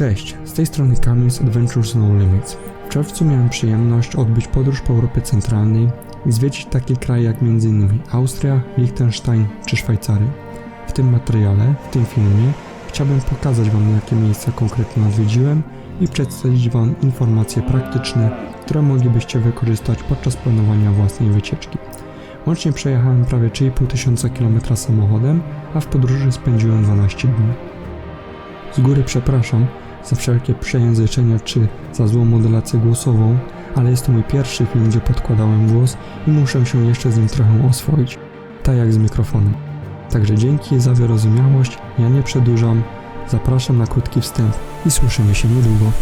Cześć, z tej strony Kamil z Adventures No Limits. W czerwcu miałem przyjemność odbyć podróż po Europie Centralnej i zwiedzić takie kraje jak m.in. Austria, Liechtenstein czy Szwajcary. W tym materiale, w tym filmie, chciałbym pokazać Wam, jakie miejsca konkretnie odwiedziłem i przedstawić Wam informacje praktyczne, które moglibyście wykorzystać podczas planowania własnej wycieczki. Łącznie przejechałem prawie 3500 km samochodem, a w podróży spędziłem 12 dni. Z góry przepraszam za wszelkie przejęzyczenia czy za złą modulację głosową, ale jest to mój pierwszy film, gdzie podkładałem głos i muszę się jeszcze z nim trochę oswoić, tak jak z mikrofonem. Także dzięki za wyrozumiałość, ja nie przedłużam, zapraszam na krótki wstęp i słyszymy się niedługo.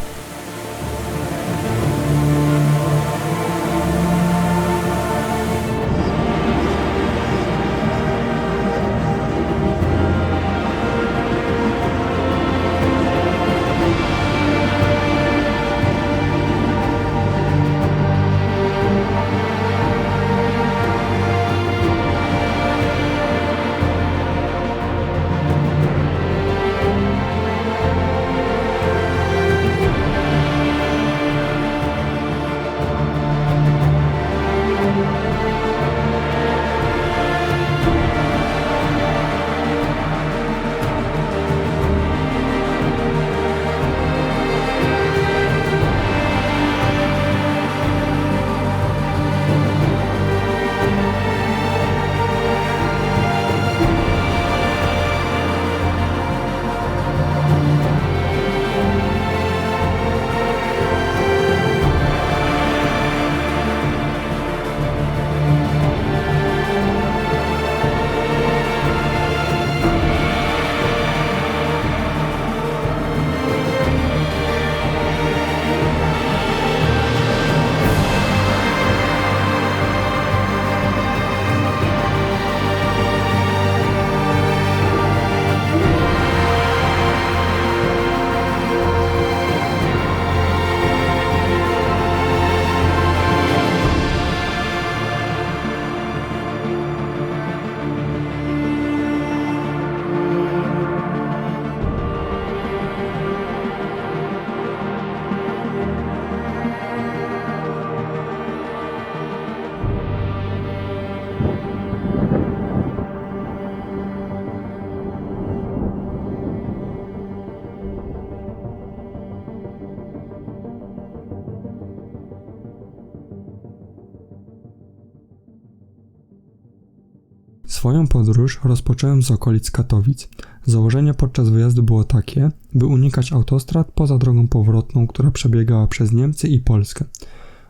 Swoją podróż rozpocząłem z okolic Katowic. Założenie podczas wyjazdu było takie, by unikać autostrad poza drogą powrotną, która przebiegała przez Niemcy i Polskę.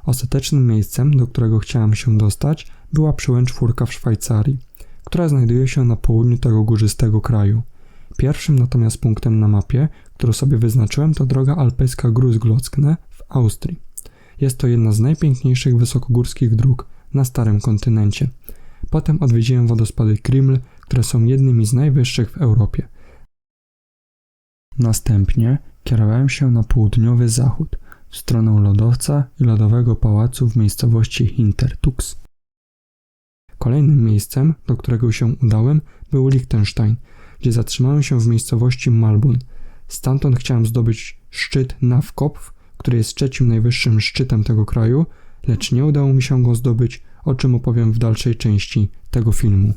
Ostatecznym miejscem, do którego chciałem się dostać, była Przełęcz Czwórka w Szwajcarii, która znajduje się na południu tego górzystego kraju. Pierwszym natomiast punktem na mapie, który sobie wyznaczyłem, to droga alpejska Großglockner w Austrii. Jest to jedna z najpiękniejszych wysokogórskich dróg na starym kontynencie. Potem odwiedziłem wodospady Kriml, które są jednymi z najwyższych w Europie. Następnie kierowałem się na południowy zachód, w stronę lodowca i lodowego pałacu w miejscowości Hintertux. Kolejnym miejscem, do którego się udałem, był Liechtenstein, gdzie zatrzymałem się w miejscowości Malbun. Stamtąd chciałem zdobyć szczyt Navkopf, który jest trzecim najwyższym szczytem tego kraju, lecz nie udało mi się go zdobyć, o czym opowiem w dalszej części tego filmu.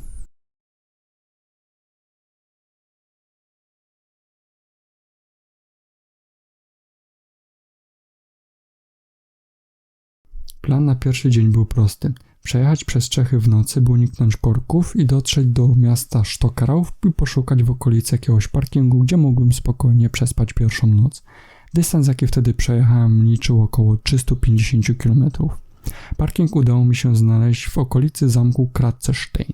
Plan na pierwszy dzień był prosty. Przejechać przez Czechy w nocy, by uniknąć korków i dotrzeć do miasta Stockerau i poszukać w okolicy jakiegoś parkingu, gdzie mógłbym spokojnie przespać pierwszą noc. Dystans, jaki wtedy przejechałem, liczył około 350 km. Parking udało mi się znaleźć w okolicy zamku Kratzestein.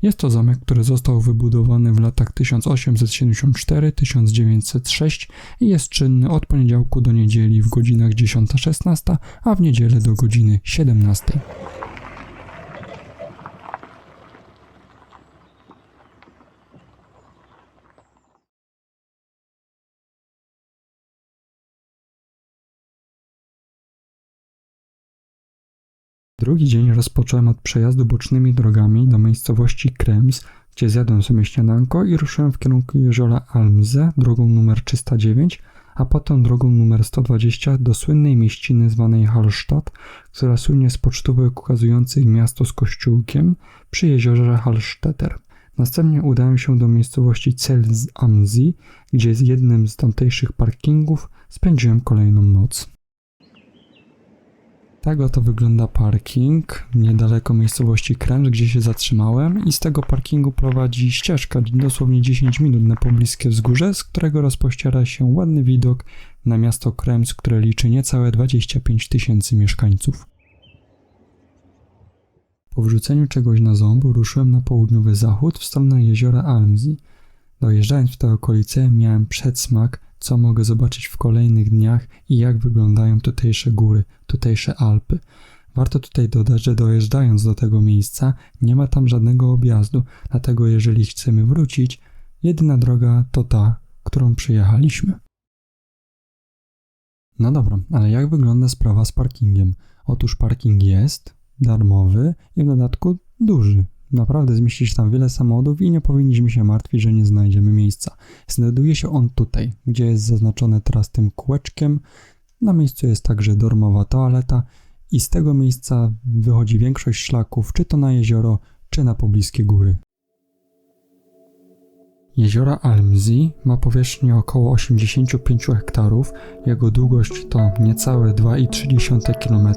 Jest to zamek, który został wybudowany w latach 1874-1906 i jest czynny od poniedziałku do niedzieli w godzinach 10-16, a w niedzielę do godziny 17. Drugi dzień rozpocząłem od przejazdu bocznymi drogami do miejscowości Krems, gdzie zjadłem sobie śniadanko i ruszyłem w kierunku jeziora Almse drogą numer 309, a potem drogą numer 120 do słynnej mieściny zwanej Hallstatt, która słynie z pocztówek ukazujących miasto z kościółkiem przy jeziorze Hallstätter. Następnie udałem się do miejscowości Zell am See, gdzie z jednym z tamtejszych parkingów spędziłem kolejną noc. Tak oto wygląda parking niedaleko miejscowości Krems, gdzie się zatrzymałem, i z tego parkingu prowadzi ścieżka dosłownie 10 minut na pobliskie wzgórze, z którego rozpościera się ładny widok na miasto Krems, które liczy niecałe 25 000 mieszkańców. Po wrzuceniu czegoś na ząb ruszyłem na południowy zachód w stronę jeziora Almsee. Dojeżdżając w te okolice miałem przedsmak, co mogę zobaczyć w kolejnych dniach i jak wyglądają tutejsze góry, tutejsze Alpy. Warto tutaj dodać, że dojeżdżając do tego miejsca nie ma tam żadnego objazdu, dlatego jeżeli chcemy wrócić, jedyna droga to ta, którą przyjechaliśmy. No dobra, ale jak wygląda sprawa z parkingiem? Otóż parking jest darmowy i w dodatku duży. Naprawdę zmieści się tam wiele samochodów i nie powinniśmy się martwić, że nie znajdziemy miejsca. Znajduje się on tutaj, gdzie jest zaznaczone teraz tym kółeczkiem. Na miejscu jest także darmowa toaleta i z tego miejsca wychodzi większość szlaków, czy to na jezioro, czy na pobliskie góry. Jezioro Almsee ma powierzchnię około 85 hektarów, jego długość to niecałe 2,3 km,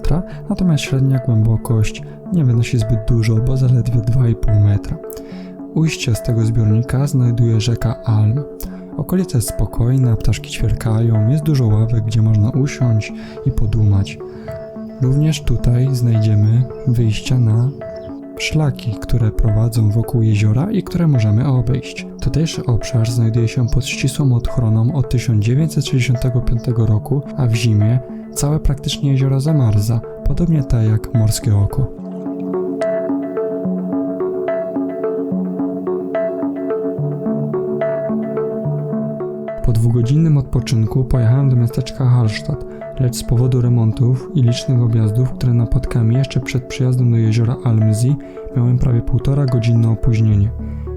natomiast średnia głębokość nie wynosi zbyt dużo, bo zaledwie 2,5 metra. Ujście z tego zbiornika znajduje rzeka Alm. Okolica jest spokojna, ptaszki ćwierkają, jest dużo ławek, gdzie można usiąść i podumać. Również tutaj znajdziemy wyjścia na szlaki, które prowadzą wokół jeziora i które możemy obejść. Tutejszy obszar znajduje się pod ścisłą ochroną od 1965 roku, a w zimie całe praktycznie jezioro zamarza, podobnie tak jak Morskie Oko. Po 2-godzinnym odpoczynku pojechałem do miasteczka Hallstatt, lecz z powodu remontów i licznych objazdów, które napotkałem jeszcze przed przyjazdem do jeziora Almsee, miałem prawie 1,5 godzinne opóźnienie.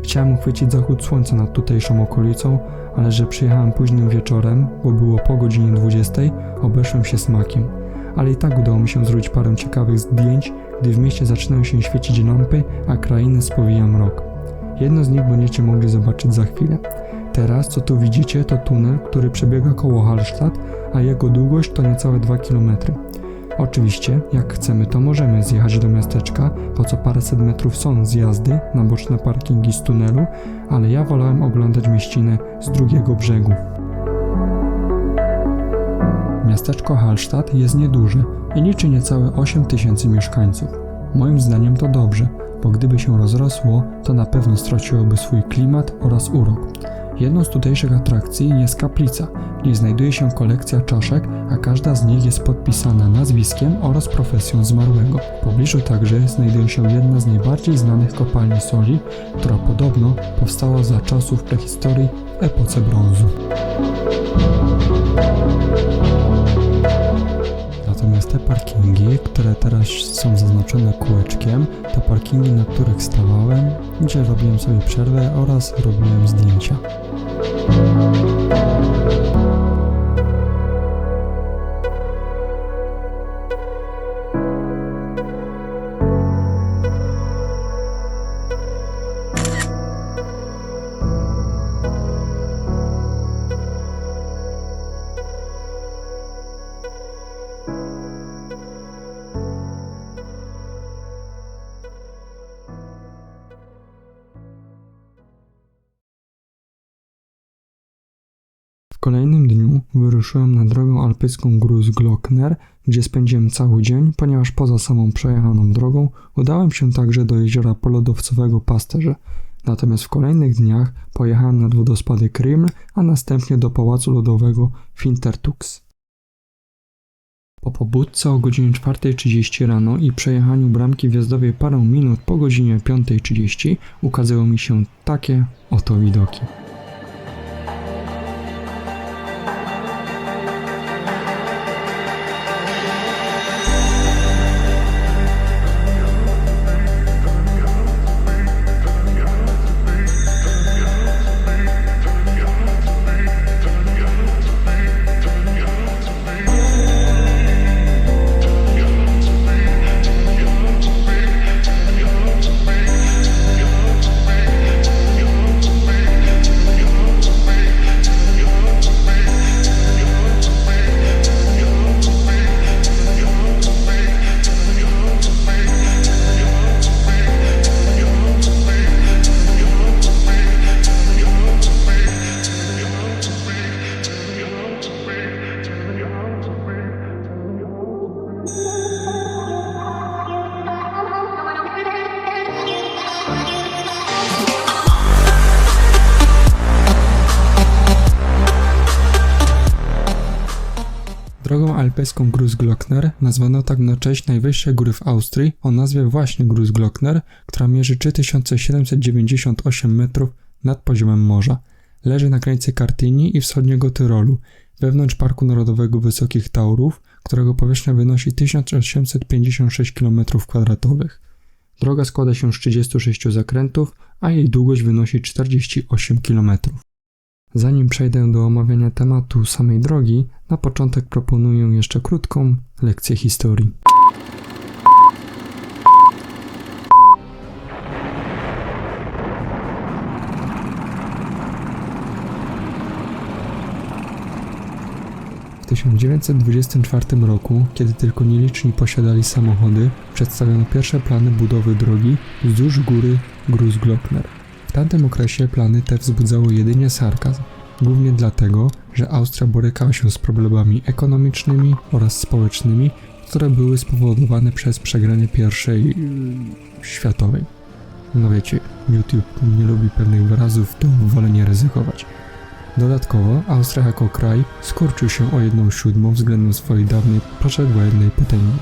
Chciałem uchwycić zachód słońca nad tutejszą okolicą, ale że przyjechałem późnym wieczorem, bo było po godzinie 20, obeszłem się smakiem. Ale i tak udało mi się zrobić parę ciekawych zdjęć, gdy w mieście zaczynają się świecić lampy, a krainę spowija mrok. Jedno z nich będziecie mogli zobaczyć za chwilę. Teraz, co tu widzicie, to tunel, który przebiega koło Hallstatt, a jego długość to niecałe 2 km. Oczywiście, jak chcemy, to możemy zjechać do miasteczka, po co paręset metrów są zjazdy na boczne parkingi z tunelu, ale ja wolałem oglądać mieścinę z drugiego brzegu. Miasteczko Hallstatt jest nieduże i liczy niecałe 8 000 mieszkańców. Moim zdaniem to dobrze, bo gdyby się rozrosło, to na pewno straciłoby swój klimat oraz urok. Jedną z tutejszych atrakcji jest kaplica, gdzie znajduje się kolekcja czaszek, a każda z nich jest podpisana nazwiskiem oraz profesją zmarłego. W pobliżu także znajduje się jedna z najbardziej znanych kopalni soli, która podobno powstała za czasów prehistorii w epoce brązu. Natomiast te parkingi, które teraz są zaznaczone kółeczkiem, to parkingi, na których stawałem, gdzie robiłem sobie przerwę oraz robiłem zdjęcia. W kolejnym dniu wyruszyłem na drogę alpejską Großglockner, gdzie spędziłem cały dzień, ponieważ poza samą przejechaną drogą udałem się także do jeziora polodowcowego Pasterze. Natomiast w kolejnych dniach pojechałem nad wodospady Kriml, a następnie do pałacu lodowego Fintertux. Po pobudce o godzinie 4:30 rano i przejechaniu bramki wjazdowej parę minut po godzinie 5:30 ukazały mi się takie oto widoki. Drogą alpejską Großglockner nazwano tak na cześć najwyższej góry w Austrii o nazwie właśnie Großglockner, która mierzy 3798 metrów nad poziomem morza. Leży na granicy Kartynii i wschodniego Tyrolu, wewnątrz Parku Narodowego Wysokich Taurów, którego powierzchnia wynosi 1856 km². Droga składa się z 36 zakrętów, a jej długość wynosi 48 km. Zanim przejdę do omawiania tematu samej drogi, na początek proponuję jeszcze krótką lekcję historii. W 1924 roku, kiedy tylko nieliczni posiadali samochody, przedstawiono pierwsze plany budowy drogi wzdłuż góry Großglockner. W tamtym okresie plany te wzbudzały jedynie sarkazm, głównie dlatego, że Austria borykała się z problemami ekonomicznymi oraz społecznymi, które były spowodowane przez przegranie I światowej. No wiecie, YouTube nie lubi pewnych wyrazów, to wolę nie ryzykować. Dodatkowo Austria jako kraj skurczył się o 1/7 względem swojej dawnej poszedłej potęgi.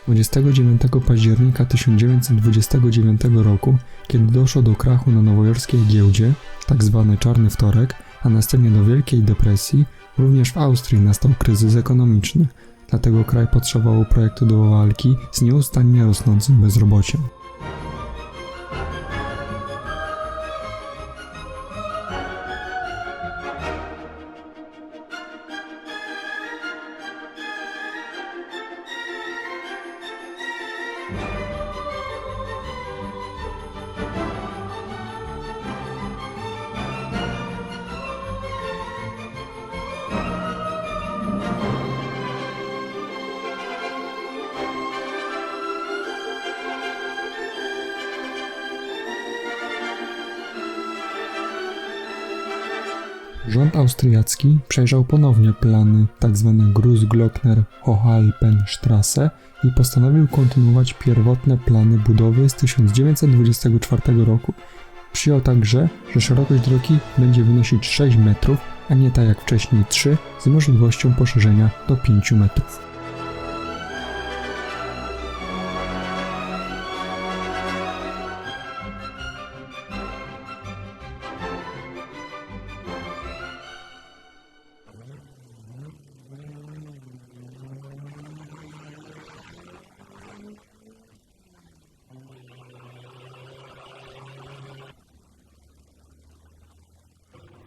Dnia 29 października 1929 roku, kiedy doszło do krachu na nowojorskiej giełdzie, tzw. Czarny Wtorek, a następnie do Wielkiej Depresji, również w Austrii nastał kryzys ekonomiczny, dlatego kraj potrzebował projektu do walki z nieustannie rosnącym bezrobociem. Rząd austriacki przejrzał ponownie plany tzw. Großglockner-Hohalpenstrasse i postanowił kontynuować pierwotne plany budowy z 1924 roku. Przyjął także, że szerokość drogi będzie wynosić 6 metrów, a nie tak jak wcześniej 3, z możliwością poszerzenia do 5 metrów.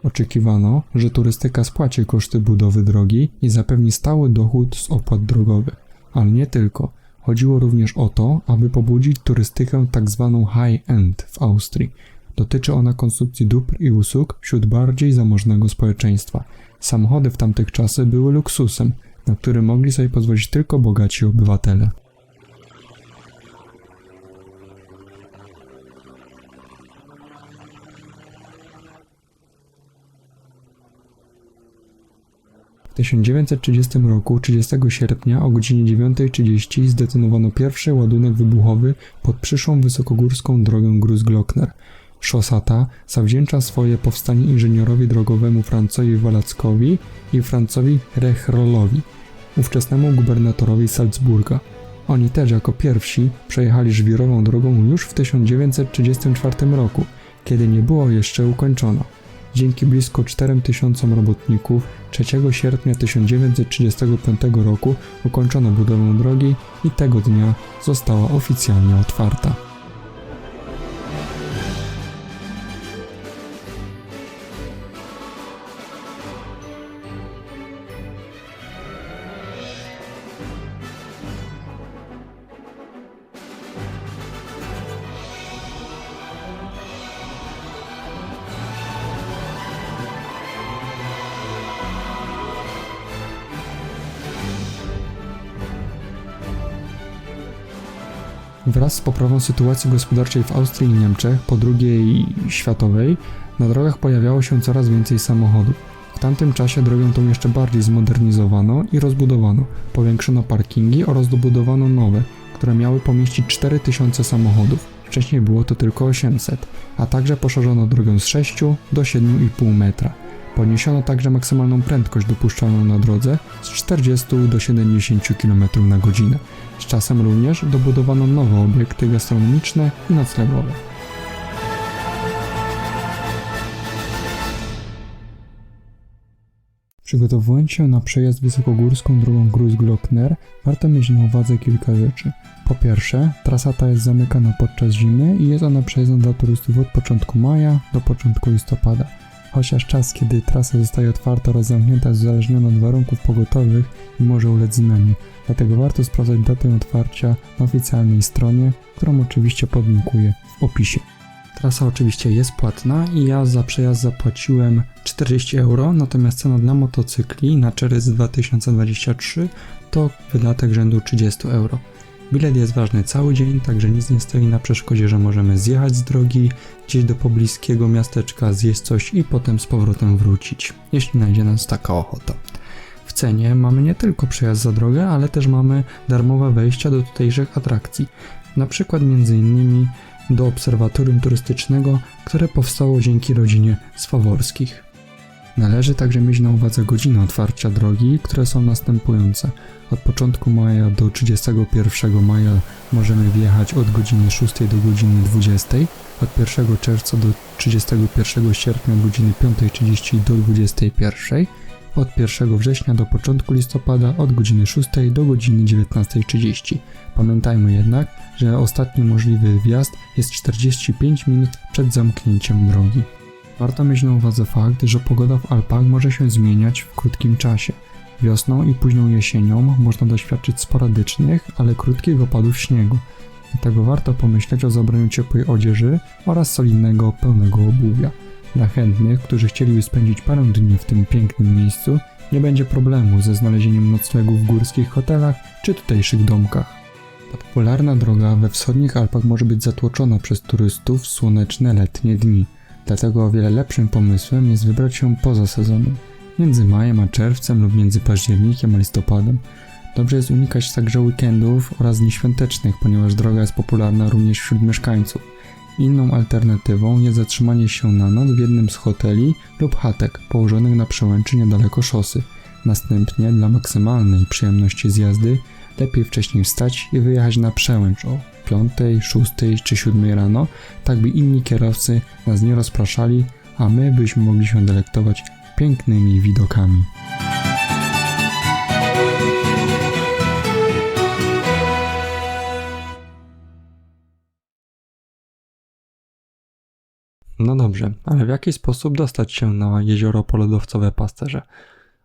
Oczekiwano, że turystyka spłaci koszty budowy drogi i zapewni stały dochód z opłat drogowych, ale nie tylko. Chodziło również o to, aby pobudzić turystykę tzw. high-end w Austrii. Dotyczy ona konsumpcji dóbr i usług wśród bardziej zamożnego społeczeństwa. Samochody w tamtych czasach były luksusem, na który mogli sobie pozwolić tylko bogaci obywatele. W 1930 roku, 30 sierpnia o godzinie 9:30 zdetonowano pierwszy ładunek wybuchowy pod przyszłą wysokogórską drogę Großglockner. Szosa ta zawdzięcza swoje powstanie inżynierowi drogowemu Francowi Walackowi i Francowi Rechrolowi, ówczesnemu gubernatorowi Salzburga. Oni też jako pierwsi przejechali żwirową drogą już w 1934 roku, kiedy nie było jeszcze ukończona. Dzięki blisko 4000 robotników 3 sierpnia 1935 roku ukończono budowę drogi i tego dnia została oficjalnie otwarta. Wraz z poprawą sytuacji gospodarczej w Austrii i Niemczech po II światowej na drogach pojawiało się coraz więcej samochodów. W tamtym czasie drogę tą jeszcze bardziej zmodernizowano i rozbudowano, powiększono parkingi oraz dobudowano nowe, które miały pomieścić 4000 samochodów. Wcześniej było to tylko 800, a także poszerzono drogę z 6 do 7,5 metra. Podniesiono także maksymalną prędkość dopuszczalną na drodze z 40 do 70 km na godzinę. Z czasem również dobudowano nowe obiekty gastronomiczne i noclegowe. Przygotowując się na przejazd wysokogórską drogą Großglockner, warto mieć na uwadze kilka rzeczy. Po pierwsze, trasa ta jest zamykana podczas zimy i jest ona przejezdna dla turystów od początku maja do początku listopada. Chociaż czas, kiedy trasa zostaje otwarta oraz zamknięta, jest uzależniony od warunków pogodowych i może ulec zmianie. Dlatego warto sprawdzać datę otwarcia na oficjalnej stronie, którą oczywiście podlinkuję w opisie. Trasa oczywiście jest płatna i ja za przejazd zapłaciłem 40 euro, natomiast cena dla motocykli na czerwiec 2023 to wydatek rzędu 30 euro. Bilet jest ważny cały dzień, także nic nie stoi na przeszkodzie, że możemy zjechać z drogi, gdzieś do pobliskiego miasteczka, zjeść coś i potem z powrotem wrócić, jeśli najdzie nas taka ochota. W cenie mamy nie tylko przejazd za drogę, ale też mamy darmowe wejścia do tutejszych atrakcji, na przykład m.in. do obserwatorium turystycznego, które powstało dzięki rodzinie Swaworskich. Należy także mieć na uwadze godziny otwarcia drogi, które są następujące. Od początku maja do 31 maja możemy wjechać od godziny 6 do godziny 20, od 1 czerwca do 31 sierpnia od godziny 5:30 do 21, od 1 września do początku listopada od godziny 6 do godziny 19:30. Pamiętajmy jednak, że ostatni możliwy wjazd jest 45 minut przed zamknięciem drogi. Warto mieć na uwadze fakt, że pogoda w Alpach może się zmieniać w krótkim czasie. Wiosną i późną jesienią można doświadczyć sporadycznych, ale krótkich opadów śniegu. Dlatego warto pomyśleć o zabraniu ciepłej odzieży oraz solidnego, pełnego obuwia. Dla chętnych, którzy chcieliby spędzić parę dni w tym pięknym miejscu, nie będzie problemu ze znalezieniem noclegu w górskich hotelach czy tutejszych domkach. Ta popularna droga we wschodnich Alpach może być zatłoczona przez turystów w słoneczne letnie dni. Dlatego o wiele lepszym pomysłem jest wybrać się poza sezonem, między majem a czerwcem lub między październikiem a listopadem. Dobrze jest unikać także weekendów oraz dni świątecznych, ponieważ droga jest popularna również wśród mieszkańców. Inną alternatywą jest zatrzymanie się na noc w jednym z hoteli lub chatek położonych na przełęczy niedaleko szosy. Następnie dla maksymalnej przyjemności z jazdy lepiej wcześniej wstać i wyjechać na przełęcz o 5, 6 czy 7 rano, tak by inni kierowcy nas nie rozpraszali, a my byśmy mogli się delektować pięknymi widokami. No dobrze, ale w jaki sposób dostać się na jezioro polodowcowe Pasterze?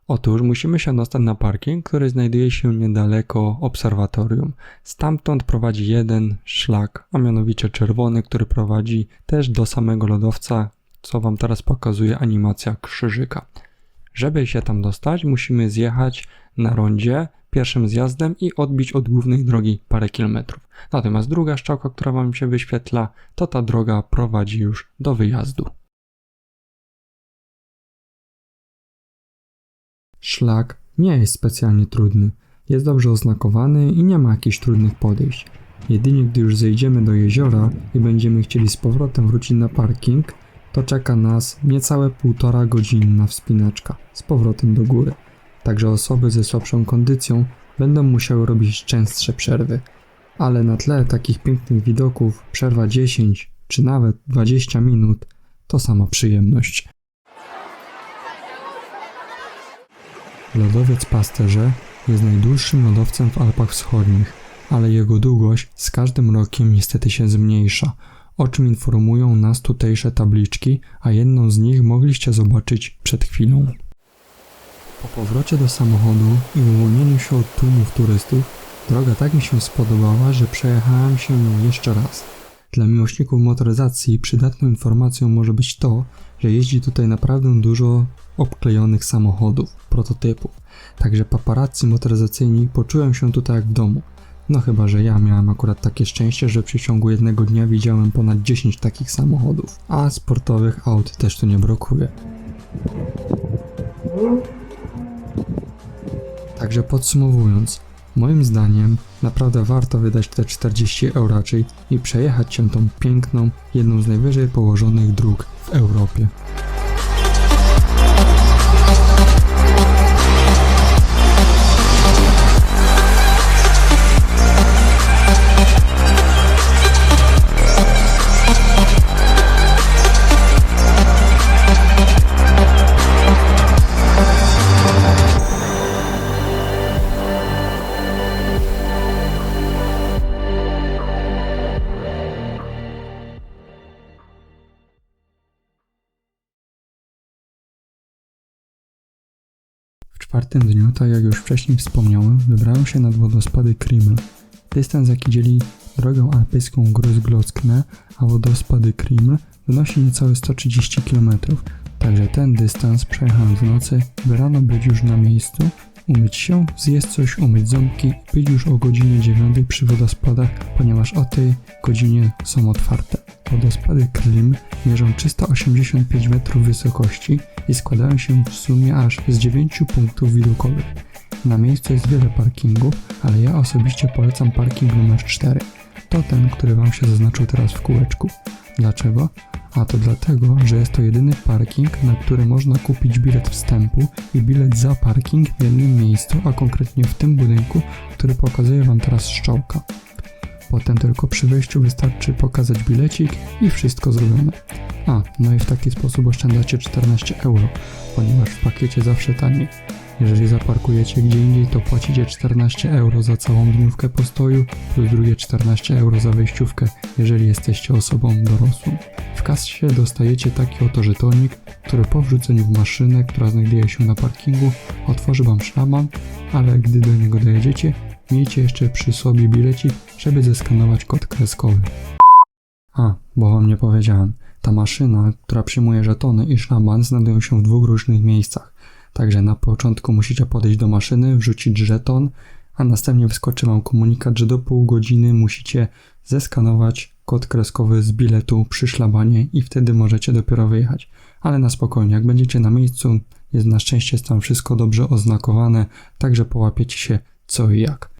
Otóż musimy się dostać na parking, który znajduje się niedaleko obserwatorium. Stamtąd prowadzi jeden szlak, a mianowicie czerwony, który prowadzi też do samego lodowca, co wam teraz pokazuje animacja krzyżyka. Żeby się tam dostać, musimy zjechać na rondzie pierwszym zjazdem i odbić od głównej drogi parę kilometrów. Natomiast druga strzałka, która wam się wyświetla, to ta droga prowadzi już do wyjazdu. Szlak nie jest specjalnie trudny, jest dobrze oznakowany i nie ma jakichś trudnych podejść. Jedynie gdy już zejdziemy do jeziora i będziemy chcieli z powrotem wrócić na parking, to czeka nas niecałe 1,5 godzinna wspinaczka z powrotem do góry. Także osoby ze słabszą kondycją będą musiały robić częstsze przerwy. Ale na tle takich pięknych widoków przerwa 10 czy nawet 20 minut to sama przyjemność. Lodowiec Pasterze jest najdłuższym lodowcem w Alpach Wschodnich, ale jego długość z każdym rokiem niestety się zmniejsza, o czym informują nas tutejsze tabliczki, a jedną z nich mogliście zobaczyć przed chwilą. Po powrocie do samochodu i uwolnieniu się od tłumów turystów, droga tak mi się spodobała, że przejechałem się nią jeszcze raz. Dla miłośników motoryzacji przydatną informacją może być to, że jeździ tutaj naprawdę dużo obklejonych samochodów, prototypów. Także paparazzi motoryzacyjni poczułem się tutaj jak w domu. No chyba, że ja miałem akurat takie szczęście, że w przeciągu jednego dnia widziałem ponad 10 takich samochodów, a sportowych aut też tu nie brakuje. Także podsumowując, moim zdaniem naprawdę warto wydać te 40 euro raczej i przejechać się tą piękną, jedną z najwyżej położonych dróg w Europie. W czwartym dniu, tak jak już wcześniej wspomniałem, wybrałem się nad wodospady Krimml. Dystans jaki dzieli drogę alpejską Großglockner, a wodospady Krimml wynosi niecałe 130 km. Także ten dystans przejechałem w nocy, by rano być już na miejscu, umyć się, zjeść coś, umyć ząbki i być już o godzinie 9 przy wodospadach, ponieważ o tej godzinie są otwarte. Wodospady Krimml mierzą 385 metrów wysokości i składają się w sumie aż z 9 punktów widokowych. Na miejscu jest wiele parkingów, ale ja osobiście polecam parking numer 4. To ten, który Wam się zaznaczył teraz w kółeczku. Dlaczego? A to dlatego, że jest to jedyny parking, na który można kupić bilet wstępu i bilet za parking w jednym miejscu, a konkretnie w tym budynku, który pokazuje Wam teraz strzałka. Potem tylko przy wejściu wystarczy pokazać bilecik i wszystko zrobione. No i w taki sposób oszczędzacie 14 euro, ponieważ w pakiecie zawsze taniej. Jeżeli zaparkujecie gdzie indziej, to płacicie 14 euro za całą dniówkę postoju, plus drugie 14 euro za wejściówkę, jeżeli jesteście osobą dorosłą. W kasie dostajecie taki oto żetonik, który po wrzuceniu w maszynę, która znajduje się na parkingu, otworzy Wam szlaban, ale gdy do niego dojedziecie, miejcie jeszcze przy sobie bilecik, żeby zeskanować kod kreskowy. Bo Wam nie powiedziałem, ta maszyna, która przyjmuje żetony i szlaban, znajdują się w dwóch różnych miejscach. Także na początku musicie podejść do maszyny, wrzucić żeton, a następnie wyskoczy Wam komunikat, że do pół godziny musicie zeskanować kod kreskowy z biletu przy szlabanie i wtedy możecie dopiero wyjechać. Ale na spokojnie, jak będziecie na miejscu, na szczęście jest tam wszystko dobrze oznakowane, także połapiecie się co i jak.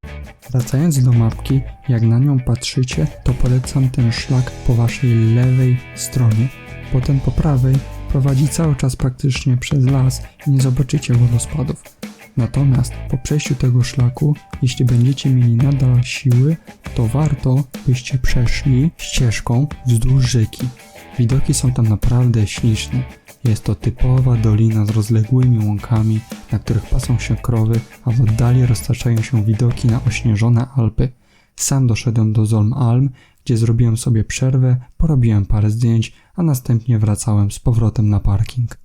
Wracając do mapki, jak na nią patrzycie, to polecam ten szlak po Waszej lewej stronie. Potem po prawej prowadzi cały czas praktycznie przez las i nie zobaczycie wodospadów. Natomiast po przejściu tego szlaku, jeśli będziecie mieli nadal siły, to warto byście przeszli ścieżką wzdłuż rzeki. Widoki są tam naprawdę śliczne. Jest to typowa dolina z rozległymi łąkami, na których pasą się krowy, a w oddali roztaczają się widoki na ośnieżone Alpy. Sam doszedłem do Solm-Alm, gdzie zrobiłem sobie przerwę, porobiłem parę zdjęć, a następnie wracałem z powrotem na parking.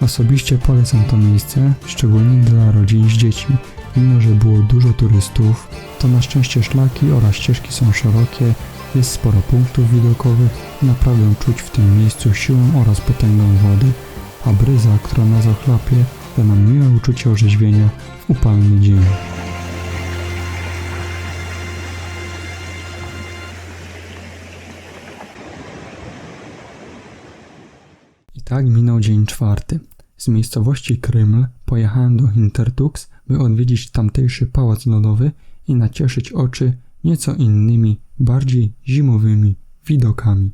Osobiście polecam to miejsce, szczególnie dla rodzin z dziećmi. Mimo że było dużo turystów, to na szczęście szlaki oraz ścieżki są szerokie, jest sporo punktów widokowych i naprawdę czuć w tym miejscu siłę oraz potęgę wody, a bryza, która nas ochlapie, da nam miłe uczucie orzeźwienia w upalny dzień. I Tak minął dzień 4. Z miejscowości Kryml pojechałem do Hintertux, by odwiedzić tamtejszy pałac lodowy i nacieszyć oczy nieco innymi, bardziej zimowymi widokami.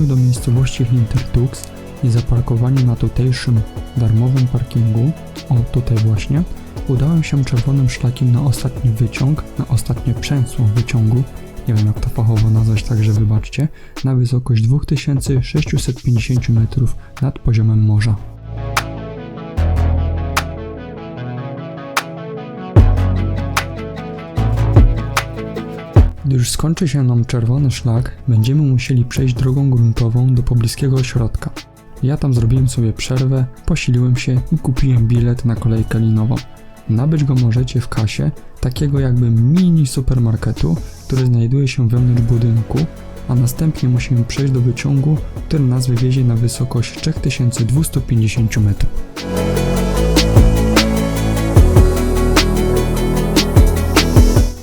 Do miejscowości Hintertux i zaparkowaniu na tutejszym darmowym parkingu, o tutaj właśnie, udałem się czerwonym szlakiem na ostatni wyciąg, na ostatnie przęsło wyciągu, nie wiem jak to fachowo nazwać, także wybaczcie, na wysokość 2650 metrów nad poziomem morza. Gdy już skończy się nam czerwony szlak, będziemy musieli przejść drogą gruntową do pobliskiego ośrodka. Ja tam zrobiłem sobie przerwę, posiliłem się i kupiłem bilet na kolejkę linową. Nabyć go możecie w kasie takiego jakby mini supermarketu, który znajduje się wewnątrz budynku, a następnie musimy przejść do wyciągu, który nas wywiezie na wysokość 3250 metrów.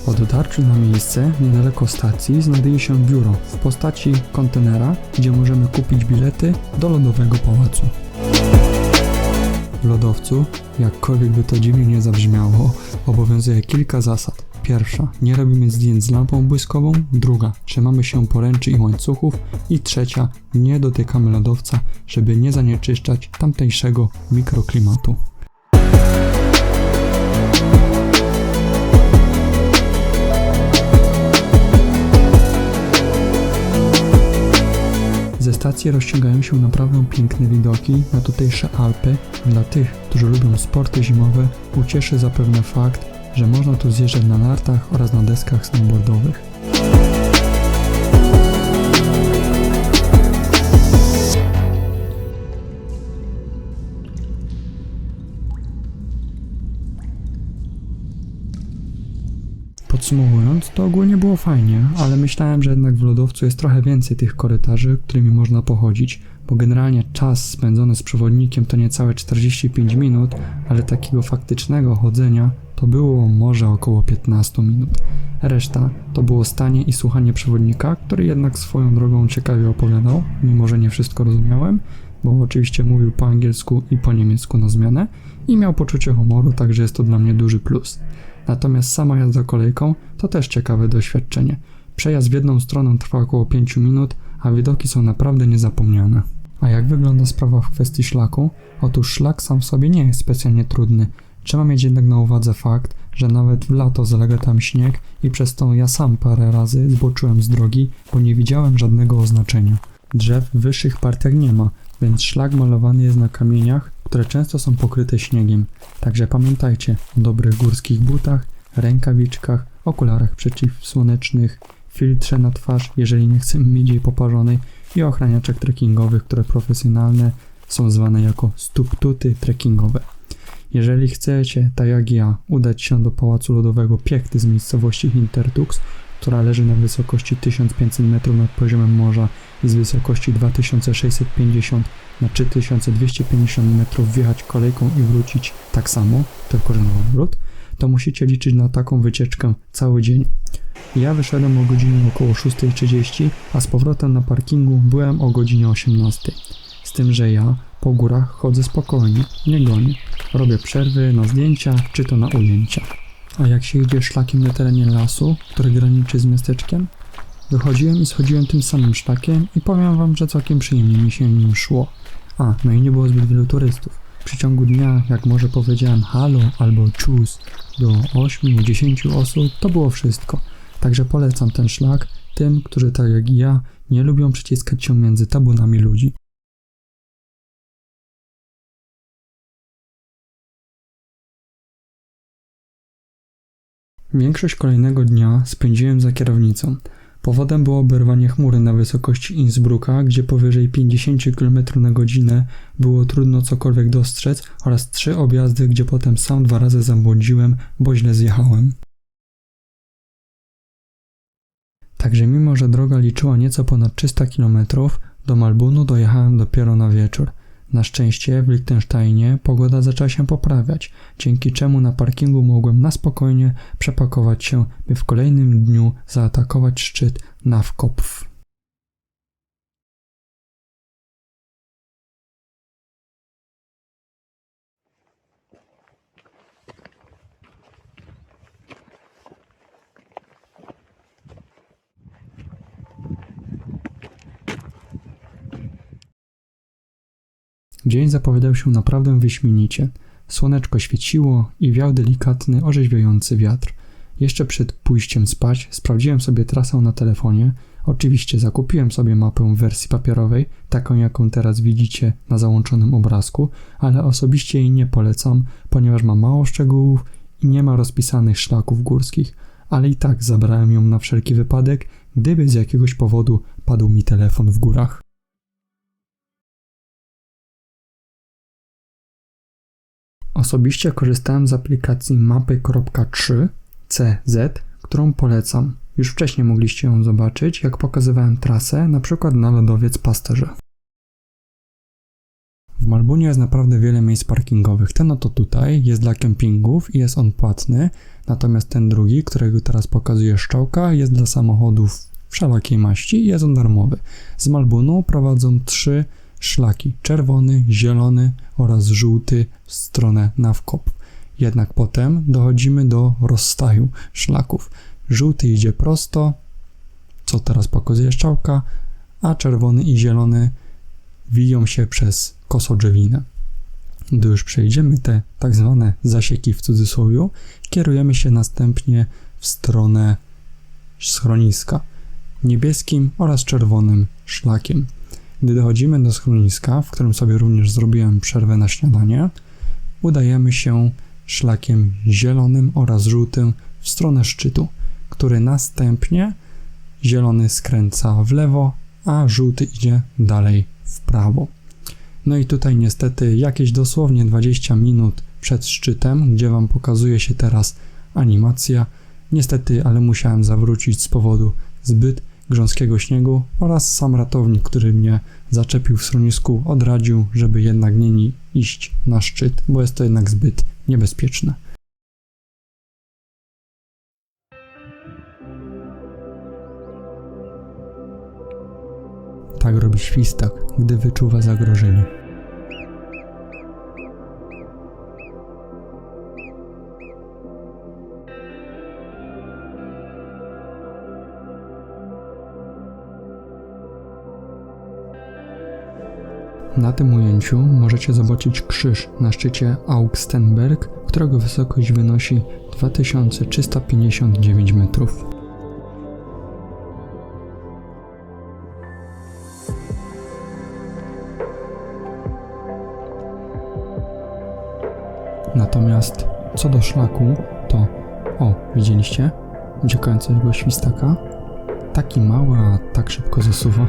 Po dotarciu na miejsce, niedaleko stacji, znajduje się biuro w postaci kontenera, gdzie możemy kupić bilety do lodowego pałacu. W lodowcu, jakkolwiek by to dziwnie nie zabrzmiało, obowiązuje kilka zasad. Pierwsza, nie robimy zdjęć z lampą błyskową. Druga, trzymamy się poręczy i łańcuchów. I trzecia, nie dotykamy lodowca, żeby nie zanieczyszczać tamtejszego mikroklimatu. Ze stacji rozciągają się naprawdę piękne widoki na tutejsze Alpy. Dla tych, którzy lubią sporty zimowe, ucieszy zapewne fakt, że można tu zjeżdżać na nartach oraz na deskach snowboardowych. Podsumowując, to ogólnie było fajnie, ale myślałem, że jednak w lodowcu jest trochę więcej tych korytarzy, którymi można pochodzić, bo generalnie czas spędzony z przewodnikiem to niecałe 45 minut, ale takiego faktycznego chodzenia to było może około 15 minut. Reszta to było stanie i słuchanie przewodnika, który jednak swoją drogą ciekawie opowiadał, mimo że nie wszystko rozumiałem, bo oczywiście mówił po angielsku i po niemiecku na zmianę i miał poczucie humoru, także jest to dla mnie duży plus. Natomiast sama jazda kolejką to też ciekawe doświadczenie. Przejazd w jedną stronę trwa około 5 minut, a widoki są naprawdę niezapomniane. A jak wygląda sprawa w kwestii szlaku? Otóż szlak sam w sobie nie jest specjalnie trudny. Trzeba mieć jednak na uwadze fakt, że nawet w lato zalega tam śnieg i przez to ja sam parę razy zboczyłem z drogi, bo nie widziałem żadnego oznaczenia. Drzew w wyższych partiach nie ma, więc szlak malowany jest na kamieniach, które często są pokryte śniegiem. Także pamiętajcie o dobrych górskich butach, rękawiczkach, okularach przeciwsłonecznych, filtrze na twarz, jeżeli nie chcemy mieć jej poparzonej, i ochraniaczach trekkingowych, które profesjonalne są zwane jako stuktuty trekkingowe. Jeżeli chcecie, tak jak ja, udać się do Pałacu Lodowego Piechty z miejscowości Hintertux, która leży na wysokości 1500 metrów nad poziomem morza i z wysokości 2650 na 3250 metrów wjechać kolejką i wrócić tak samo, tylko że na odwrót, to musicie liczyć na taką wycieczkę cały dzień. Ja wyszedłem o godzinie około 6:30, a z powrotem na parkingu byłem o godzinie 18. Z tym, że ja po górach chodzę spokojnie, nie gonię. Robię przerwy na zdjęcia, czy to na ujęcia. A jak się idzie szlakiem na terenie lasu, który graniczy z miasteczkiem, wychodziłem i schodziłem tym samym szlakiem i powiem wam, że całkiem przyjemnie mi się nim szło. No i nie było zbyt wielu turystów. W przeciągu dnia, jak może powiedziałem halo albo czus do 8-10 osób, to było wszystko. Także polecam ten szlak tym, którzy tak jak i ja nie lubią przyciskać się między tabunami ludzi. Większość kolejnego dnia spędziłem za kierownicą. Powodem było oberwanie chmury na wysokości Innsbrucka, gdzie powyżej 50 km/h było trudno cokolwiek dostrzec, oraz 3 objazdy, gdzie potem sam 2 razy zabłądziłem, bo źle zjechałem. Także mimo, że droga liczyła nieco ponad 300 km, do Malbunu dojechałem dopiero na wieczór. Na szczęście w Liechtensteinie pogoda zaczęła się poprawiać, dzięki czemu na parkingu mogłem na spokojnie przepakować się, by w kolejnym dniu zaatakować szczyt Navkopf. Dzień zapowiadał się naprawdę wyśmienicie. Słoneczko świeciło i wiał delikatny, orzeźwiający wiatr. Jeszcze przed pójściem spać sprawdziłem sobie trasę na telefonie. Oczywiście zakupiłem sobie mapę w wersji papierowej, taką jaką teraz widzicie na załączonym obrazku, ale osobiście jej nie polecam, ponieważ ma mało szczegółów i nie ma rozpisanych szlaków górskich. Ale i tak zabrałem ją na wszelki wypadek, gdyby z jakiegoś powodu padł mi telefon w górach. Osobiście korzystałem z aplikacji mapy.3CZ, którą polecam. Już wcześniej mogliście ją zobaczyć, jak pokazywałem trasę, na przykład na lodowiec Pasterze. W Malbunie jest naprawdę wiele miejsc parkingowych. Ten oto tutaj jest dla kempingów i jest on płatny, natomiast ten drugi, którego teraz pokazuje strzałka, jest dla samochodów wszelakiej maści i jest on darmowy. Z Malbunu prowadzą 3 szlaki: czerwony, zielony oraz żółty w stronę Navkopf. Jednak potem dochodzimy do rozstaju szlaków. Żółty idzie prosto, co teraz pokazuje strzałka, a czerwony i zielony wiją się przez kosodrzewinę. Gdy już przejdziemy te tak zwane zasieki w cudzysłowie, kierujemy się następnie w stronę schroniska niebieskim oraz czerwonym szlakiem. Gdy dochodzimy do schroniska, w którym sobie również zrobiłem przerwę na śniadanie, udajemy się szlakiem zielonym oraz żółtym w stronę szczytu, który następnie zielony skręca w lewo, a żółty idzie dalej w prawo. No i tutaj niestety jakieś dosłownie 20 minut przed szczytem, gdzie Wam pokazuje się teraz animacja, niestety, ale musiałem zawrócić z powodu zbyt grząskiego śniegu oraz sam ratownik, który mnie zaczepił w schronisku, odradził, żeby jednak nie iść na szczyt, bo jest to jednak zbyt niebezpieczne. Tak robi świstak, gdy wyczuwa zagrożenie. Na tym ujęciu możecie zobaczyć krzyż na szczycie Augstenberg, którego wysokość wynosi 2359 metrów. Natomiast co do szlaku, to widzieliście? Uciekającego świstaka? Taki mały, a tak szybko zasuwa.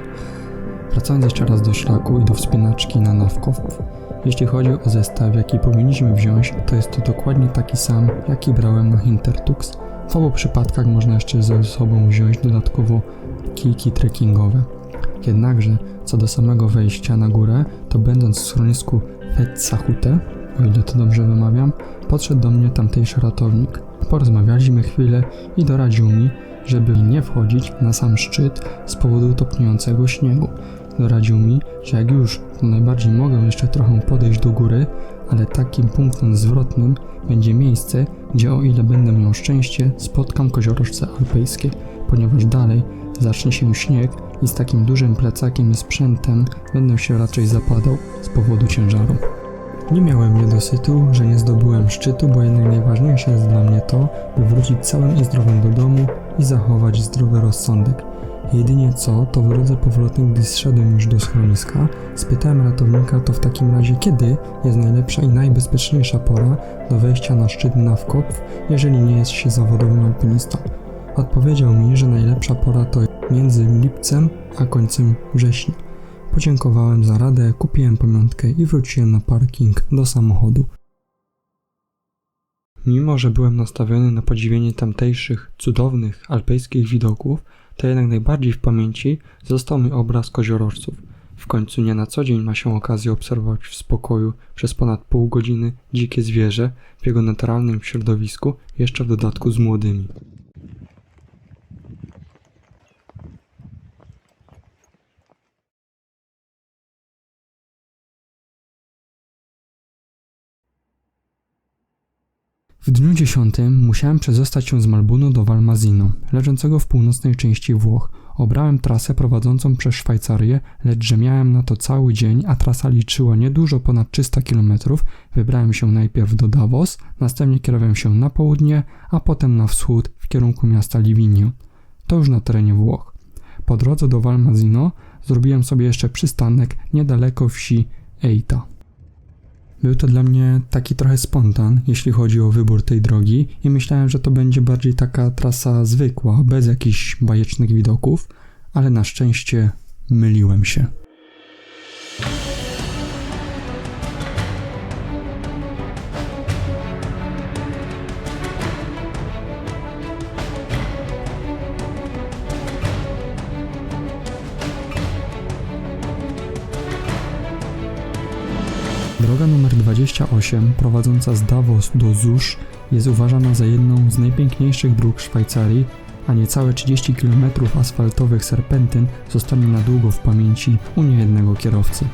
Wracając jeszcze raz do szlaku i do wspinaczki na Navkopf, jeśli chodzi o zestaw, jaki powinniśmy wziąć, to jest to dokładnie taki sam, jaki brałem na Hintertux. W obu przypadkach można jeszcze ze sobą wziąć dodatkowo kijki trekkingowe. Jednakże, co do samego wejścia na górę, to będąc w schronisku Fetzahute, o ile to dobrze wymawiam, podszedł do mnie tamtejszy ratownik. Porozmawialiśmy chwilę i doradził mi, żeby nie wchodzić na sam szczyt z powodu topniejącego śniegu. Doradził mi, że jak już, to najbardziej mogę jeszcze trochę podejść do góry, ale takim punktem zwrotnym będzie miejsce, gdzie o ile będę miał szczęście, spotkam koziorożce alpejskie, ponieważ dalej zacznie się śnieg i z takim dużym plecakiem i sprzętem będę się raczej zapadał z powodu ciężaru. Nie miałem niedosytu, że nie zdobyłem szczytu, bo jednak najważniejsze jest dla mnie to, by wrócić całym i zdrowym do domu i zachować zdrowy rozsądek. Jedynie co, to w drodze powrotnej, gdy zszedłem już do schroniska, spytałem ratownika, to w takim razie kiedy jest najlepsza i najbezpieczniejsza pora do wejścia na szczyt Nawkopf, jeżeli nie jest się zawodowym alpinistą. Odpowiedział mi, że najlepsza pora to między lipcem a końcem września. Podziękowałem za radę, kupiłem pamiątkę i wróciłem na parking do samochodu. Mimo że byłem nastawiony na podziwienie tamtejszych, cudownych, alpejskich widoków, to jednak najbardziej w pamięci został mi obraz koziorożców. W końcu nie na co dzień ma się okazję obserwować w spokoju przez ponad pół godziny dzikie zwierzę w jego naturalnym środowisku, jeszcze w dodatku z młodymi. W dniu 10 musiałem przedostać się z Malbunu do Valmasino, leżącego w północnej części Włoch. Obrałem trasę prowadzącą przez Szwajcarię, lecz że miałem na to cały dzień, a trasa liczyła niedużo ponad 300 km, wybrałem się najpierw do Davos, następnie kierowałem się na południe, a potem na wschód w kierunku miasta Livigno. To już na terenie Włoch. Po drodze do Valmasino zrobiłem sobie jeszcze przystanek niedaleko wsi Eita. Był to dla mnie taki trochę spontan, jeśli chodzi o wybór tej drogi i myślałem, że to będzie bardziej taka trasa zwykła, bez jakichś bajecznych widoków, ale na szczęście myliłem się. Droga numer 28, prowadząca z Davos do Zusz, jest uważana za jedną z najpiękniejszych dróg Szwajcarii, a niecałe 30 km asfaltowych serpentyn zostanie na długo w pamięci u niejednego kierowcy.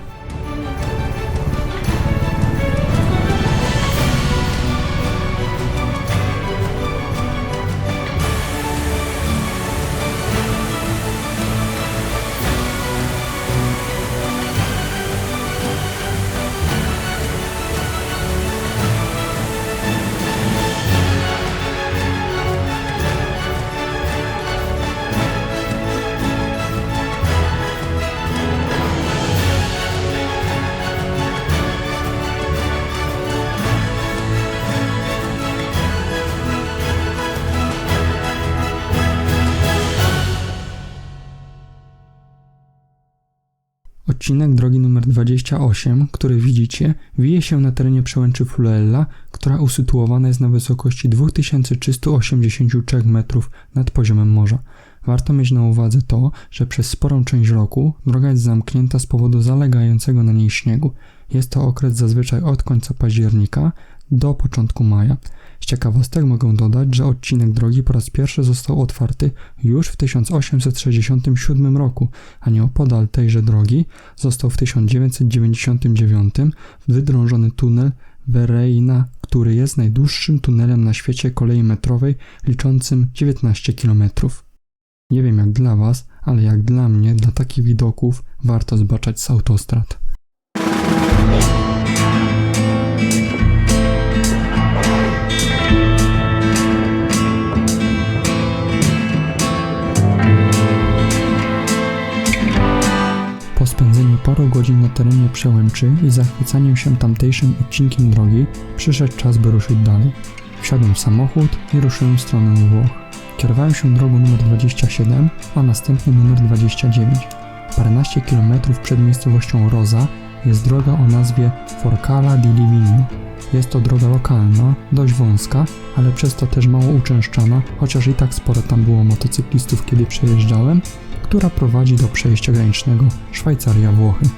Odcinek drogi numer 28, który widzicie, wije się na terenie przełęczy Fluella, która usytuowana jest na wysokości 2383 metrów nad poziomem morza. Warto mieć na uwadze to, że przez sporą część roku droga jest zamknięta z powodu zalegającego na niej śniegu. Jest to okres zazwyczaj od końca października do początku maja. Z ciekawostek mogę dodać, że odcinek drogi po raz pierwszy został otwarty już w 1867 roku, a nieopodal tejże drogi został w 1999 wydrążony tunel Vereina, który jest najdłuższym tunelem na świecie kolei metrowej, liczącym 19 km. Nie wiem jak dla Was, ale jak dla mnie, dla takich widoków warto zbaczać z autostrad. Po spędzeniu paru godzin na terenie przełęczy i zachwycaniem się tamtejszym odcinkiem drogi, przyszedł czas, by ruszyć dalej. Wsiadłem w samochód i ruszyłem w stronę Włoch. Kierowałem się drogą numer 27, a następnie numer 29. Paręnaście kilometrów przed miejscowością Rosa jest droga o nazwie Forcala di Livigno. Jest to droga lokalna, dość wąska, ale przez to też mało uczęszczana, chociaż i tak sporo tam było motocyklistów, kiedy przejeżdżałem, która prowadzi do przejścia granicznego Szwajcaria-Włochy.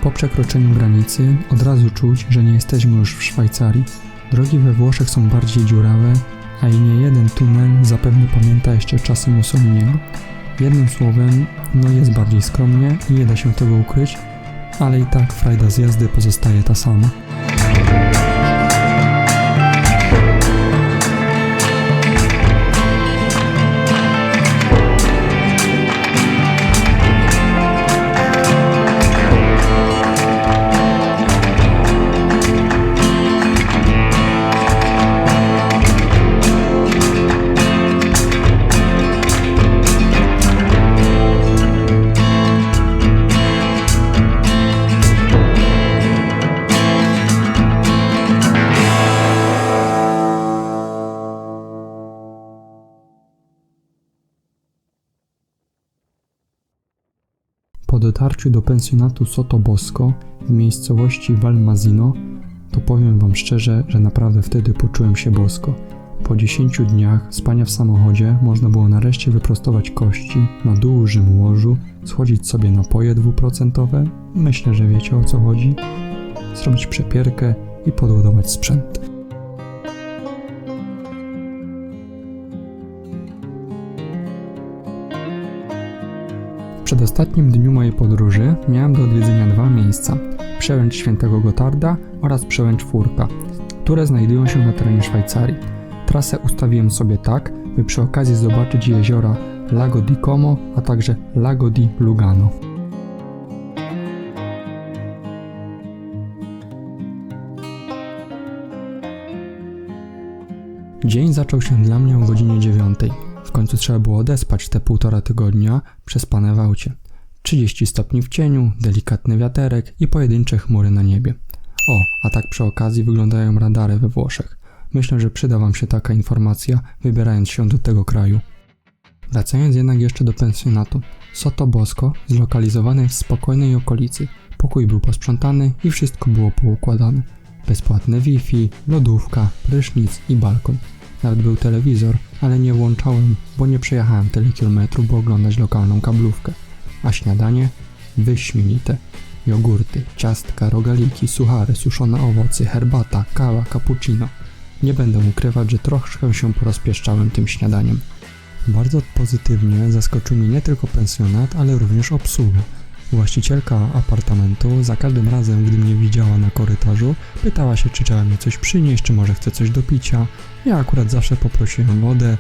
Po przekroczeniu granicy od razu czuć, że nie jesteśmy już w Szwajcarii. Drogi we Włoszech są bardziej dziurawe, a i nie jeden tunel zapewne pamięta jeszcze czasy Mussoliniego. Jednym słowem, no jest bardziej skromnie i nie da się tego ukryć, ale i tak frajda z jazdy pozostaje ta sama. Po dotarciu do pensjonatu Sottobosco w miejscowości Valmasino, to powiem wam szczerze, że naprawdę wtedy poczułem się bosko. Po 10 dniach spania w samochodzie można było nareszcie wyprostować kości na dużym łożu, schodzić sobie napoje 2%, myślę, że wiecie o co chodzi, zrobić przepierkę i podładować sprzęt. W przedostatnim dniu mojej podróży miałem do odwiedzenia 2 miejsca: Przełęcz Świętego Gotarda oraz Przełęcz Furka, które znajdują się na terenie Szwajcarii. Trasę ustawiłem sobie tak, by przy okazji zobaczyć jeziora Lago di Como, a także Lago di Lugano. Dzień zaczął się dla mnie o godzinie 9. W końcu trzeba było odespać te 1,5 tygodnia przespane w aucie. 30 stopni w cieniu, delikatny wiaterek i pojedyncze chmury na niebie. O, a tak przy okazji wyglądają radary we Włoszech. Myślę, że przyda wam się taka informacja, wybierając się do tego kraju. Wracając jednak jeszcze do pensjonatu. Sottobosco, zlokalizowany w spokojnej okolicy. Pokój był posprzątany i wszystko było poukładane. Bezpłatne Wi-Fi, lodówka, prysznic i balkon. Nawet był telewizor, ale nie włączałem, bo nie przejechałem tyle kilometrów, by oglądać lokalną kablówkę. A śniadanie? Wyśmienite. Jogurty, ciastka, rogaliki, suchary, suszone owoce, herbata, kawa, cappuccino. Nie będę ukrywać, że troszkę się porozpieszczałem tym śniadaniem. Bardzo pozytywnie zaskoczył mnie nie tylko pensjonat, ale również obsługa. Właścicielka apartamentu za każdym razem, gdy mnie widziała na korytarzu, pytała się, czy trzeba mi coś przynieść, czy może chce coś do picia. Ja akurat zawsze poprosiłem wodę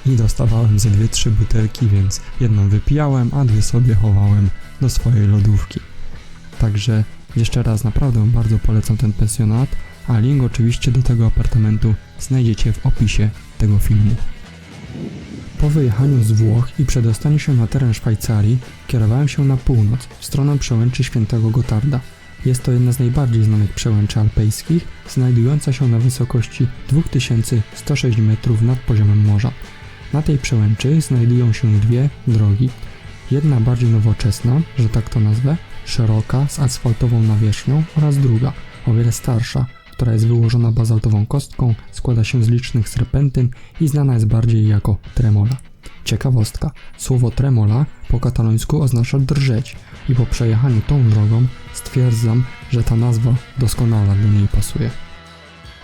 i dostawałem ze 2-3 butelki, więc jedną wypijałem, a 2 sobie chowałem do swojej lodówki. Także jeszcze raz naprawdę bardzo polecam ten pensjonat, a link oczywiście do tego apartamentu znajdziecie w opisie tego filmu. Po wyjechaniu z Włoch i przedostaniu się na teren Szwajcarii, kierowałem się na północ, w stronę przełęczy Świętego Gotarda. Jest to jedna z najbardziej znanych przełęczy alpejskich, znajdująca się na wysokości 2106 metrów nad poziomem morza. Na tej przełęczy znajdują się 2 drogi. Jedna bardziej nowoczesna, że tak to nazwę, szeroka, z asfaltową nawierzchnią, oraz druga, o wiele starsza, która jest wyłożona bazaltową kostką, składa się z licznych serpentyn i znana jest bardziej jako tremola. Ciekawostka, słowo tremola po katalońsku oznacza drżeć i po przejechaniu tą drogą stwierdzam, że ta nazwa doskonale do niej pasuje.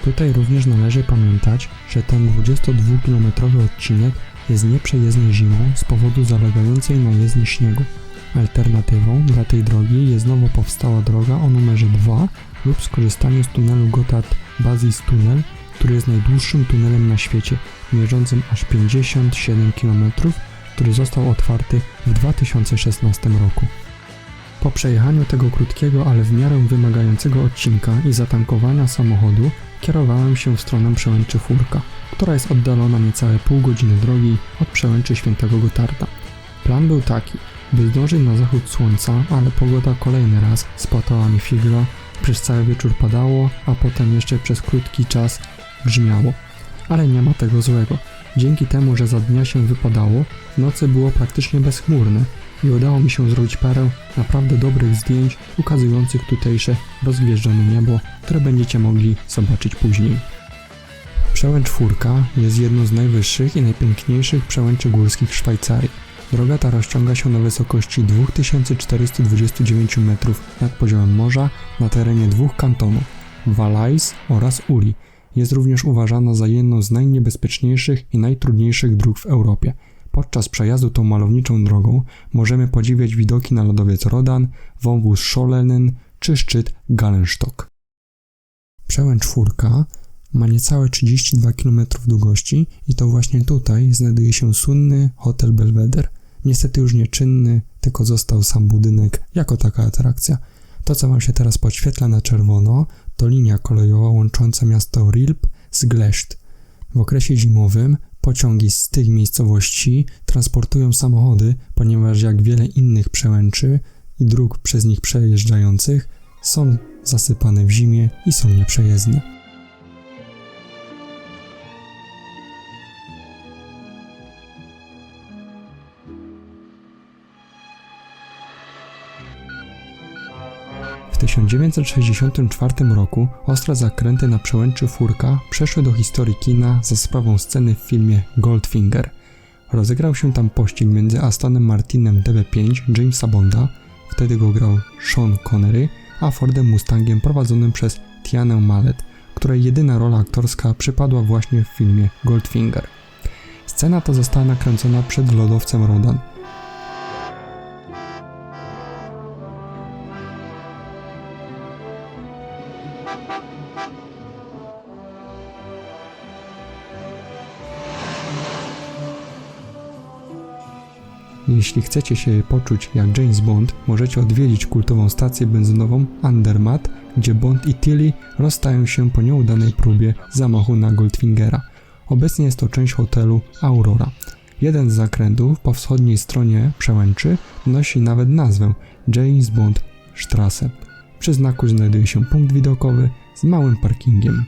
Tutaj również należy pamiętać, że ten 22-kilometrowy odcinek jest nieprzejezdny zimą z powodu zalegającej na jezdni śniegu. Alternatywą dla tej drogi jest nowo powstała droga o numerze 2 lub skorzystanie z tunelu Gotthard-Basis Tunnel, który jest najdłuższym tunelem na świecie, mierzącym aż 57 km, który został otwarty w 2016 roku. Po przejechaniu tego krótkiego, ale w miarę wymagającego odcinka i zatankowania samochodu, kierowałem się w stronę przełęczy Furka, która jest oddalona niecałe pół godziny drogi od przełęczy Świętego Gotarda. Plan był taki, by zdążyć na zachód słońca, ale pogoda kolejny raz spłatała mi figla. Przez cały wieczór padało, a potem jeszcze przez krótki czas grzmiało. Ale nie ma tego złego. Dzięki temu, że za dnia się wypadało, w nocy było praktycznie bezchmurne i udało mi się zrobić parę naprawdę dobrych zdjęć ukazujących tutejsze rozgwieżdżone niebo, które będziecie mogli zobaczyć później. Przełęcz Furka jest jedną z najwyższych i najpiękniejszych przełęczy górskich w Szwajcarii. Droga ta rozciąga się na wysokości 2429 metrów nad poziomem morza na terenie 2 kantonów, Valais oraz Uri. Jest również uważana za jedną z najniebezpieczniejszych i najtrudniejszych dróg w Europie. Podczas przejazdu tą malowniczą drogą możemy podziwiać widoki na lodowiec Rodan, wąwóz Schollen czy szczyt Galenstock. Przełęcz 4 ma niecałe 32 km długości i to właśnie tutaj znajduje się słynny Hotel Belvedere. Niestety już nieczynny, tylko został sam budynek jako taka atrakcja. To, co Wam się teraz podświetla na czerwono, to linia kolejowa łącząca miasto Rilp z Gleszcz. W okresie zimowym pociągi z tych miejscowości transportują samochody, ponieważ jak wiele innych przełęczy i dróg przez nich przejeżdżających są zasypane w zimie i są nieprzejezdne. W 1964 roku ostre zakręty na przełęczy 4 przeszły do historii kina za sprawą sceny w filmie Goldfinger. Rozegrał się tam pościg między Astonem Martinem DB5 Jamesa Bonda, wtedy go grał Sean Connery, a Fordem Mustangiem prowadzonym przez Tianę Mallet, której jedyna rola aktorska przypadła właśnie w filmie Goldfinger. Scena ta została nakręcona przed lodowcem Rodan. Jeśli chcecie się poczuć jak James Bond, możecie odwiedzić kultową stację benzynową Andermatt, gdzie Bond i Tilly rozstają się po nieudanej próbie zamachu na Goldfingera. Obecnie jest to część hotelu Aurora. Jeden z zakrętów po wschodniej stronie przełęczy nosi nawet nazwę James Bond Strasse. Przy znaku znajduje się punkt widokowy z małym parkingiem.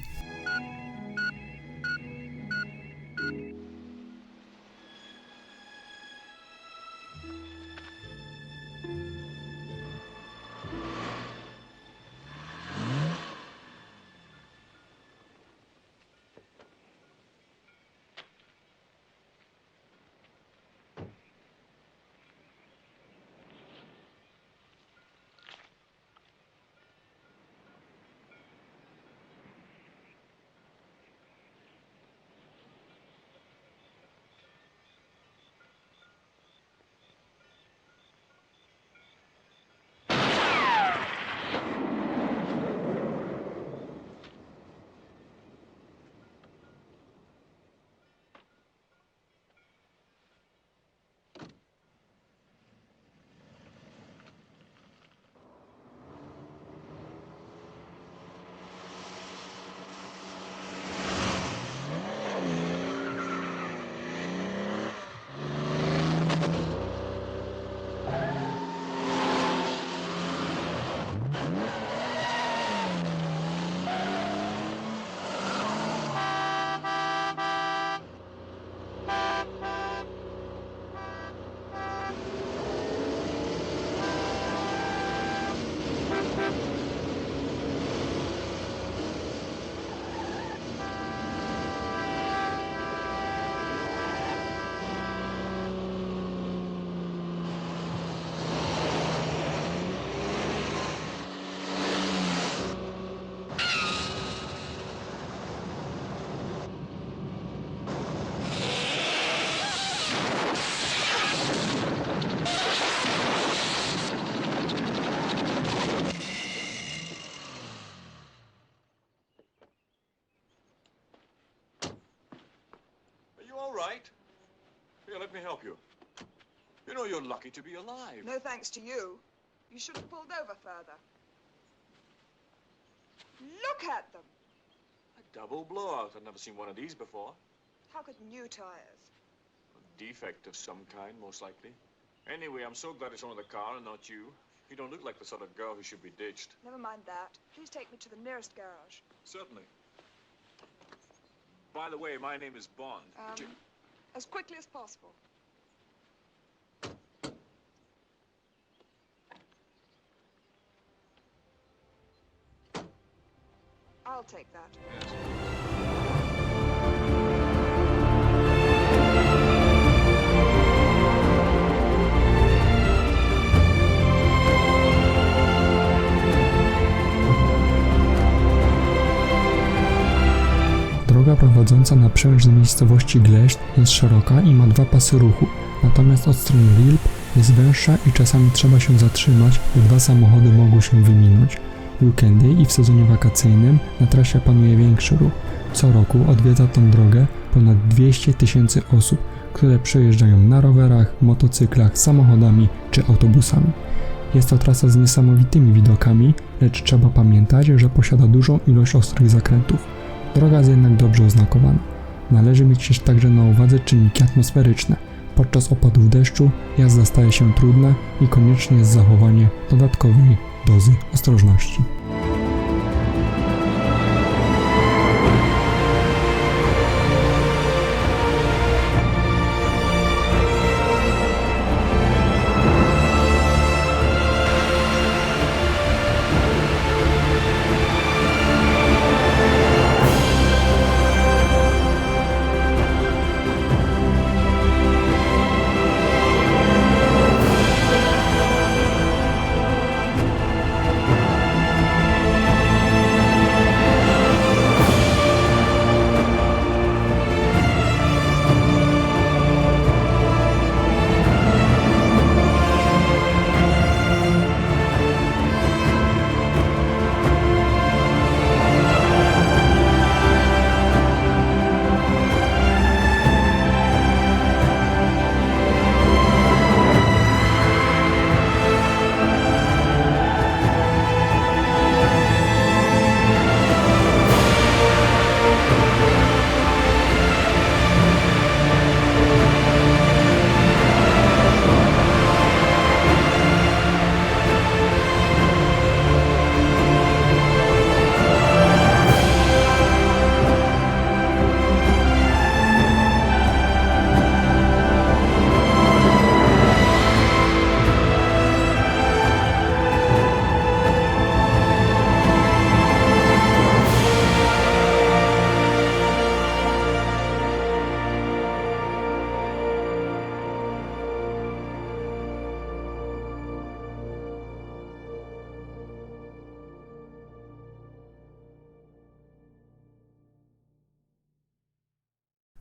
Right? Here, let me help you. You know you're lucky to be alive. No thanks to you. You should have pulled over further. Look at them! A double blowout. I've never seen one of these before. How could new tires? A defect of some kind, most likely. Anyway, I'm so glad it's only the car and not you. You don't look like the sort of girl who should be ditched. Never mind that. Please take me to the nearest garage. Certainly. By the way, my name is Bond. As quickly as possible. I'll take that. Yes. Droga prowadzi prowadząca na przełęcz z miejscowości Gleszcz jest szeroka i ma 2 pasy ruchu, natomiast od strony Wilp jest węższa i czasami trzeba się zatrzymać, by 2 samochody mogły się wyminąć. W weekendy i w sezonie wakacyjnym na trasie panuje większy ruch. Co roku odwiedza tę drogę ponad 200 000 osób, które przejeżdżają na rowerach, motocyklach, samochodami czy autobusami. Jest to trasa z niesamowitymi widokami, lecz trzeba pamiętać, że posiada dużą ilość ostrych zakrętów. Droga jest jednak dobrze oznakowana. Należy mieć także na uwadze czynniki atmosferyczne. Podczas opadów deszczu jazda staje się trudna i konieczne jest zachowanie dodatkowej dozy ostrożności.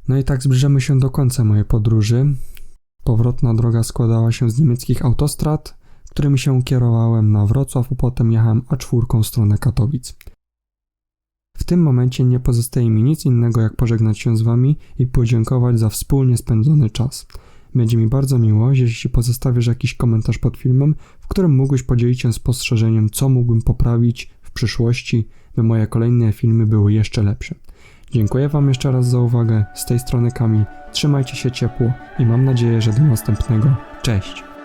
No i tak zbliżamy się do końca mojej podróży. Powrotna droga składała się z niemieckich autostrad, którymi się kierowałem na Wrocław, a potem jechałem A4 w stronę Katowic. W tym momencie nie pozostaje mi nic innego, jak pożegnać się z Wami i podziękować za wspólnie spędzony czas. Będzie mi bardzo miło, jeśli pozostawisz jakiś komentarz pod filmem, w którym mógłbyś podzielić się spostrzeżeniem, co mógłbym poprawić w przyszłości, by moje kolejne filmy były jeszcze lepsze. Dziękuję Wam jeszcze raz za uwagę. Z tej strony Kamil. Trzymajcie się ciepło i mam nadzieję, że do następnego. Cześć!